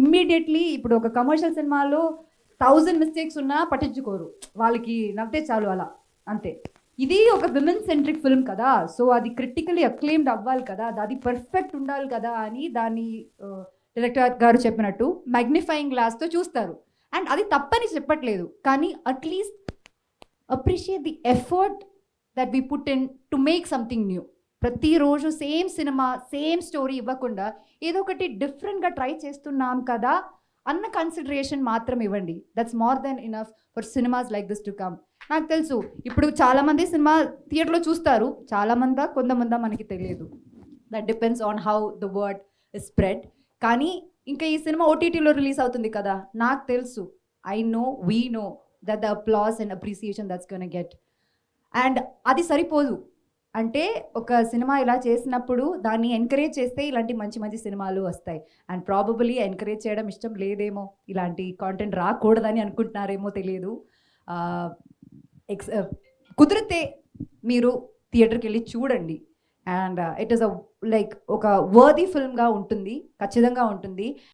Immediately ఇప్పుడు ఒక commercial సినిమాలో 1000 మిస్టేక్స్ ఉన్నా పట్టించుకోరు, వాళ్ళకి నవ్వుతే చాలు అలా అంతే. ఇది ఒక విమెన్ సెంట్రిక్ ఫిల్మ్ కదా, సో అది క్రిటికలీ అక్లెయిమ్డ్ అవ్వాలి కదా, అది పర్ఫెక్ట్ ఉండాలి కదా అని దాన్ని డైరెక్టర్ గారు చెప్పినట్టు మ్యాగ్నిఫైయింగ్ గ్లాస్తో చూస్తారు. అండ్ అది తప్పని చెప్పట్లేదు, కానీ at least appreciate the effort that we put in to make something new. ప్రతిరోజు సేమ్ సినిమా సేమ్ స్టోరీ ఇవ్వకుండా ఏదో ఒకటి డిఫరెంట్గా ట్రై చేస్తున్నాం కదా అన్న కన్సిడరేషన్ మాత్రం ఇవ్వండి. That's more than enough for cinemas like this to come. నాకు తెలుసు ఇప్పుడు చాలామంది సినిమా థియేటర్లో చూస్తారు, చాలామంది కొంతమంది మనకి తెలియదు. That depends on how the word is spread. కానీ ఇంకా ఈ సినిమా ఓటీటీలో రిలీజ్ అవుతుంది కదా, నాకు తెలుసు, I know, we know that the applause and appreciation that's gonna get. And అది సరిపోదు, అంటే ఒక సినిమా ఇలా చేసినప్పుడు దాన్ని ఎంకరేజ్ చేస్తే ఇలాంటి మంచి మంచి సినిమాలు వస్తాయి. అండ్ ప్రాబబులీ ఎంకరేజ్ చేయడం ఇష్టం లేదేమో, ఇలాంటి కాంటెంట్ రాకూడదని అనుకుంటున్నారేమో తెలియదు. కుదిరితే మీరు థియేటర్కి వెళ్ళి చూడండి. అండ్ ఇట్ ఈస్ లైక్ ఒక వర్దీ ఫిల్మ్గా ఉంటుంది, ఖచ్చితంగా ఉంటుంది.